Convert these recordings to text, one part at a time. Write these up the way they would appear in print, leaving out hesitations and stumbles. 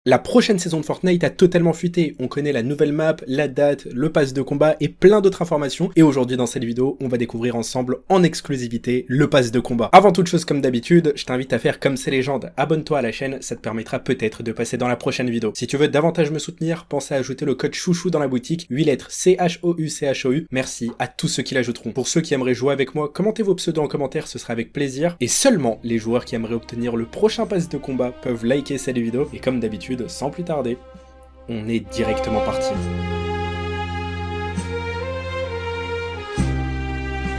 La prochaine saison de Fortnite a totalement fuité, on connaît la nouvelle map, la date, le pass de combat et plein d'autres informations, et aujourd'hui dans cette vidéo, on va découvrir ensemble en exclusivité le pass de combat. Avant toute chose, comme d'habitude, je t'invite à faire comme c'est légende, abonne-toi à la chaîne, ça te permettra peut-être de passer dans la prochaine vidéo. Si tu veux davantage me soutenir, pense à ajouter le code chouchou dans la boutique, 8 lettres CHOU. Merci à tous ceux qui l'ajouteront. Pour ceux qui aimeraient jouer avec moi, commentez vos pseudos en commentaire, ce sera avec plaisir, et seulement les joueurs qui aimeraient obtenir le prochain pass de combat peuvent liker cette vidéo, et comme d'habitude, sans plus tarder, on est directement parti.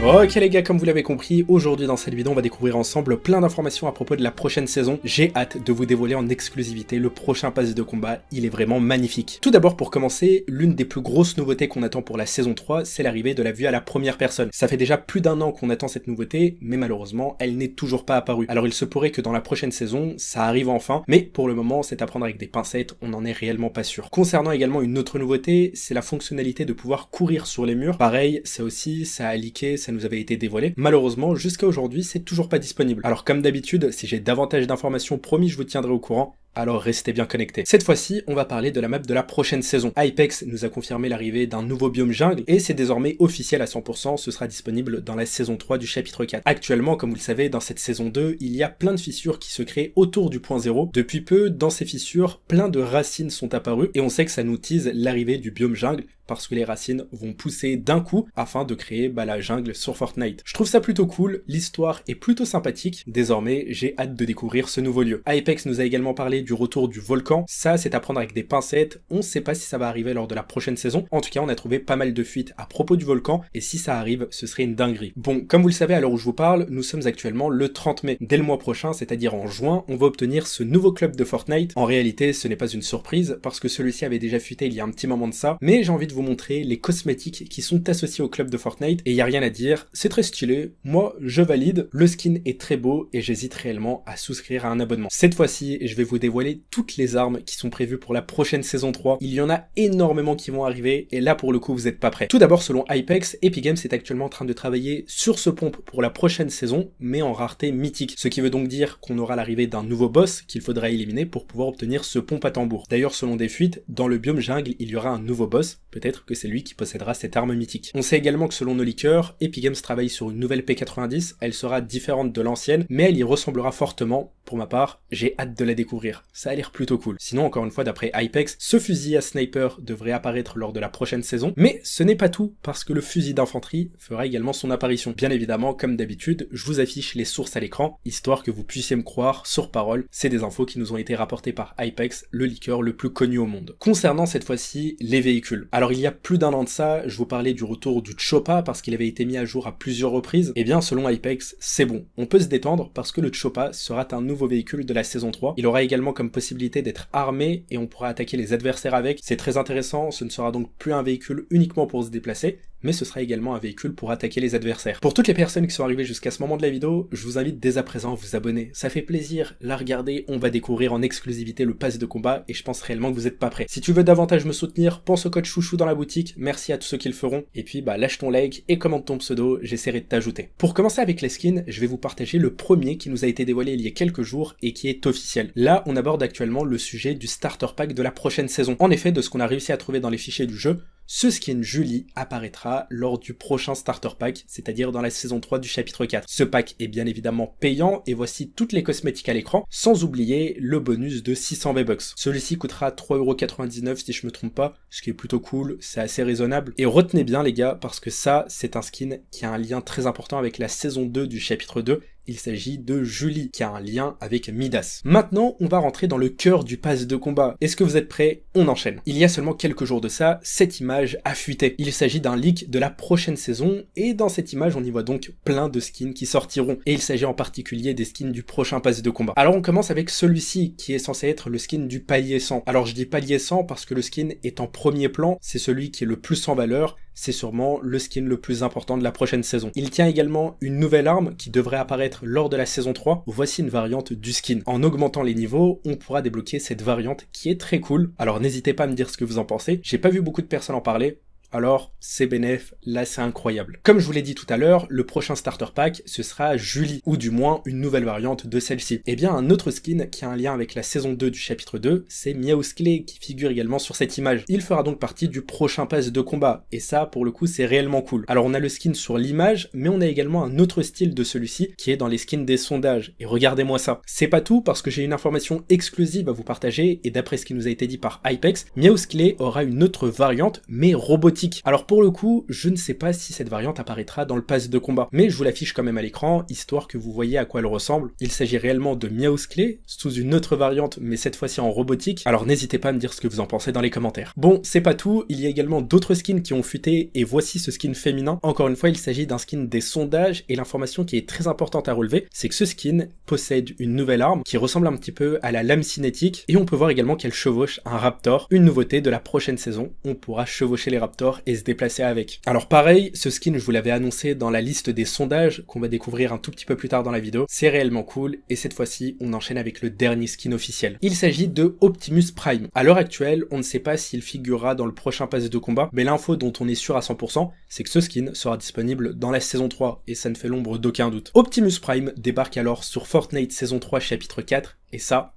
Ok les gars, comme vous l'avez compris, aujourd'hui dans cette vidéo on va découvrir ensemble plein d'informations à propos de la prochaine saison. J'ai hâte de vous dévoiler en exclusivité le prochain pass de combat, il est vraiment magnifique. Tout d'abord pour commencer, l'une des plus grosses nouveautés qu'on attend pour la saison 3, c'est l'arrivée de la vue à la première personne. Ça fait déjà plus d'un an qu'on attend cette nouveauté, mais malheureusement elle n'est toujours pas apparue. Alors il se pourrait que dans la prochaine saison, ça arrive enfin, mais pour le moment c'est à prendre avec des pincettes, on n'en est réellement pas sûr. Concernant également une autre nouveauté, c'est la fonctionnalité de pouvoir courir sur les murs. Pareil, ça aussi, ça a leaké, ça nous avait été dévoilé. Malheureusement, jusqu'à aujourd'hui, c'est toujours pas disponible. Alors comme d'habitude, si j'ai davantage d'informations, promis, je vous tiendrai au courant. Alors restez bien connectés. Cette fois-ci, on va parler de la map de la prochaine saison. Hypex nous a confirmé l'arrivée d'un nouveau biome jungle et c'est désormais officiel à 100%, ce sera disponible dans la saison 3 du chapitre 4. Actuellement, comme vous le savez, dans cette saison 2, il y a plein de fissures qui se créent autour du point 0. Depuis peu, dans ces fissures, plein de racines sont apparues et on sait que ça nous tease l'arrivée du biome jungle parce que les racines vont pousser d'un coup afin de créer la jungle sur Fortnite. Je trouve ça plutôt cool, l'histoire est plutôt sympathique. Désormais, j'ai hâte de découvrir ce nouveau lieu. Hypex nous a également parlé du retour du volcan. Ça, c'est à prendre avec des pincettes. On ne sait pas si ça va arriver lors de la prochaine saison. En tout cas, on a trouvé pas mal de fuites à propos du volcan et si ça arrive, ce serait une dinguerie. Bon, comme vous le savez, à l'heure où je vous parle, nous sommes actuellement le 30 mai. Dès le mois prochain, c'est-à-dire en juin, on va obtenir ce nouveau club de Fortnite. En réalité, ce n'est pas une surprise parce que celui-ci avait déjà fuité il y a un petit moment de ça, mais j'ai envie de vous montrer les cosmétiques qui sont associés au club de Fortnite et il y a rien à dire, c'est très stylé, moi je valide, le skin est très beau et j'hésite réellement à souscrire à un abonnement. Cette fois-ci, je vais vous dévoiler toutes les armes qui sont prévues pour la prochaine saison 3, il y en a énormément qui vont arriver et là pour le coup vous êtes pas prêts. Tout d'abord, selon Hypex, Epic Games est actuellement en train de travailler sur ce pompe pour la prochaine saison, mais en rareté mythique, ce qui veut donc dire qu'on aura l'arrivée d'un nouveau boss qu'il faudra éliminer pour pouvoir obtenir ce pompe à tambour. D'ailleurs, selon des fuites, dans le biome jungle, il y aura un nouveau boss, peut-être que c'est lui qui possédera cette arme mythique. On sait également que selon nos leakers, Epic Games travaille sur une nouvelle P90, elle sera différente de l'ancienne, mais elle y ressemblera fortement. Pour ma part, j'ai hâte de la découvrir, ça a l'air plutôt cool. Sinon, encore une fois, d'après Hypex, ce fusil à sniper devrait apparaître lors de la prochaine saison, mais ce n'est pas tout, parce que le fusil d'infanterie fera également son apparition. Bien évidemment, comme d'habitude, je vous affiche les sources à l'écran, histoire que vous puissiez me croire sur parole, c'est des infos qui nous ont été rapportées par Hypex, le leaker le plus connu au monde. Concernant cette fois-ci les véhicules, alors il y a plus d'un an de ça, je vous parlais du retour du Choppa parce qu'il avait été mis à jour à plusieurs reprises, et bien selon Hypex, c'est bon. On peut se détendre parce que le Choppa sera un nouveau véhicule de la saison 3. Il aura également comme possibilité d'être armé et on pourra attaquer les adversaires avec. C'est très intéressant, ce ne sera donc plus un véhicule uniquement pour se déplacer, mais ce sera également un véhicule pour attaquer les adversaires. Pour toutes les personnes qui sont arrivées jusqu'à ce moment de la vidéo, je vous invite dès à présent à vous abonner. Ça fait plaisir, la regarder, on va découvrir en exclusivité le pass de combat et je pense réellement que vous êtes pas prêts. Si tu veux davantage me soutenir, pense au code chouchou dans la boutique, merci à tous ceux qui le feront, et puis lâche ton like et commente ton pseudo, j'essaierai de t'ajouter. Pour commencer avec les skins, je vais vous partager le premier qui nous a été dévoilé il y a quelques jours et qui est officiel. Là, on aborde actuellement le sujet du starter pack de la prochaine saison. En effet, de ce qu'on a réussi à trouver dans les fichiers du jeu, ce skin Julie apparaîtra lors du prochain starter pack, c'est-à-dire dans la saison 3 du chapitre 4. Ce pack est bien évidemment payant et voici toutes les cosmétiques à l'écran, sans oublier le bonus de 600 V-Bucks. Celui-ci coûtera 3,99€ si je me trompe pas, ce qui est plutôt cool, c'est assez raisonnable. Et retenez bien les gars, parce que ça, c'est un skin qui a un lien très important avec la saison 2 du chapitre 2, il s'agit de Julie, qui a un lien avec Midas. Maintenant, on va rentrer dans le cœur du pass de combat. Est-ce que vous êtes prêts? On enchaîne. Il y a seulement quelques jours de ça, cette image a fuité. Il s'agit d'un leak de la prochaine saison, et dans cette image, on y voit donc plein de skins qui sortiront. Et il s'agit en particulier des skins du prochain pass de combat. Alors on commence avec celui-ci, qui est censé être le skin du palier 100. Alors je dis palier 100 parce que le skin est en premier plan, c'est celui qui est le plus en valeur, c'est sûrement le skin le plus important de la prochaine saison. Il tient également une nouvelle arme qui devrait apparaître lors de la saison 3. Voici une variante du skin. En augmentant les niveaux, on pourra débloquer cette variante qui est très cool. Alors n'hésitez pas à me dire ce que vous en pensez. J'ai pas vu beaucoup de personnes en parler. alors c'est bénéf, là c'est incroyable. Comme je vous l'ai dit tout à l'heure, le prochain starter pack, ce sera Julie, ou du moins une nouvelle variante de celle-ci. Et bien un autre skin qui a un lien avec la saison 2 du chapitre 2, c'est Meowsclé qui figure également sur cette image. Il fera donc partie du prochain pass de combat, et ça pour le coup c'est réellement cool. Alors on a le skin sur l'image, mais on a également un autre style de celui-ci qui est dans les skins des sondages, et regardez-moi ça. C'est pas tout parce que j'ai une information exclusive à vous partager, et d'après ce qui nous a été dit par Hypex, Meowsclé aura une autre variante, mais robotique. Alors pour le coup, je ne sais pas si cette variante apparaîtra dans le pass de combat, mais je vous l'affiche quand même à l'écran, histoire que vous voyez à quoi elle ressemble. Il s'agit réellement de Meowsclé, sous une autre variante, mais cette fois-ci en robotique, alors n'hésitez pas à me dire ce que vous en pensez dans les commentaires. Bon, c'est pas tout, il y a également d'autres skins qui ont fuité, et voici ce skin féminin. Encore une fois, il s'agit d'un skin des sondages, et l'information qui est très importante à relever, c'est que ce skin possède une nouvelle arme, qui ressemble un petit peu à la lame cinétique, et on peut voir également qu'elle chevauche un raptor, une nouveauté de la prochaine saison, on pourra chevaucher les raptors et se déplacer avec. Alors pareil, ce skin je vous l'avais annoncé dans la liste des sondages qu'on va découvrir un tout petit peu plus tard dans la vidéo, c'est réellement cool et cette fois-ci on enchaîne avec le dernier skin officiel. Il s'agit de Optimus Prime. À l'heure actuelle, on ne sait pas s'il figurera dans le prochain pass de combat, mais l'info dont on est sûr à 100%, c'est que ce skin sera disponible dans la saison 3 et ça ne fait l'ombre d'aucun doute. Optimus Prime débarque alors sur Fortnite saison 3 chapitre 4 et ça,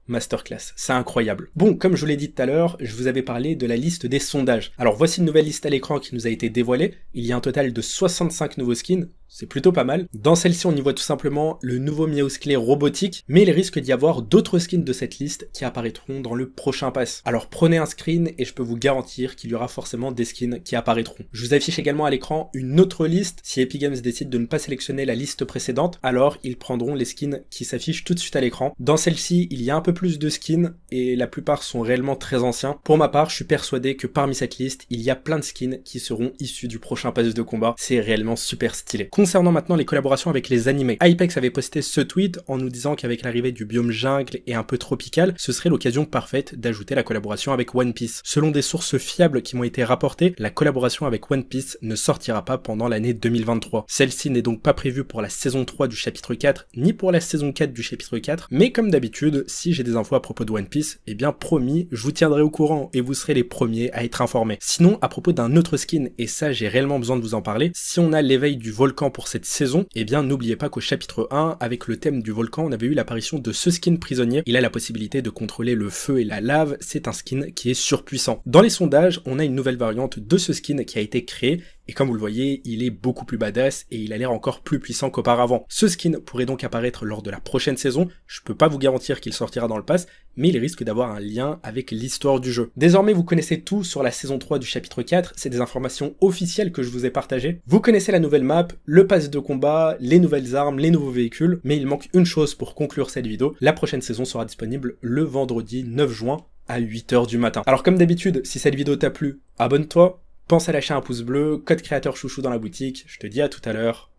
masterclass, c'est incroyable. Bon, comme je vous l'ai dit tout à l'heure, je vous avais parlé de la liste des sondages. Alors voici une nouvelle liste à l'écran qui nous a été dévoilée. Il y a un total de 65 nouveaux skins, c'est plutôt pas mal. Dans celle-ci, on y voit tout simplement le nouveau Meowsclé robotique, mais il risque d'y avoir d'autres skins de cette liste qui apparaîtront dans le prochain pass. Alors prenez un screen et je peux vous garantir qu'il y aura forcément des skins qui apparaîtront. Je vous affiche également à l'écran une autre liste. Si Epic Games décide de ne pas sélectionner la liste précédente, alors ils prendront les skins qui s'affichent tout de suite à l'écran. Dans celle-ci, il y a un peu plus de skins et la plupart sont réellement très anciens. Pour ma part, je suis persuadé que parmi cette liste, il y a plein de skins qui seront issus du prochain pass de combat. C'est réellement super stylé. Concernant maintenant les collaborations avec les animés, Hypex avait posté ce tweet en nous disant qu'avec l'arrivée du biome jungle et un peu tropical, ce serait l'occasion parfaite d'ajouter la collaboration avec One Piece. Selon des sources fiables qui m'ont été rapportées, la collaboration avec One Piece ne sortira pas pendant l'année 2023. Celle-ci n'est donc pas prévue pour la saison 3 du chapitre 4, ni pour la saison 4 du chapitre 4, mais comme d'habitude, si j'ai des infos à propos de One Piece, eh bien promis, je vous tiendrai au courant et vous serez les premiers à être informés. Sinon, à propos d'un autre skin, et ça j'ai réellement besoin de vous en parler, si on a l'éveil du volcan pour cette saison, eh bien n'oubliez pas qu'au chapitre 1, avec le thème du volcan, on avait eu l'apparition de ce skin prisonnier. Il a la possibilité de contrôler le feu et la lave, c'est un skin qui est surpuissant. Dans les sondages, on a une nouvelle variante de ce skin qui a été créée, et comme vous le voyez, il est beaucoup plus badass et il a l'air encore plus puissant qu'auparavant. Ce skin pourrait donc apparaître lors de la prochaine saison, je peux pas vous garantir qu'il sortira dans le pass, mais il risque d'avoir un lien avec l'histoire du jeu. Désormais, vous connaissez tout sur la saison 3 du chapitre 4, c'est des informations officielles que je vous ai partagées. Vous connaissez la nouvelle map, le pass de combat, les nouvelles armes, les nouveaux véhicules, mais il manque une chose pour conclure cette vidéo, la prochaine saison sera disponible le vendredi 9 juin à 8 h du matin. Alors comme d'habitude, si cette vidéo t'a plu, abonne-toi, pense à lâcher un pouce bleu, code créateur chouchou dans la boutique, je te dis à tout à l'heure,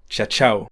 ciao ciao.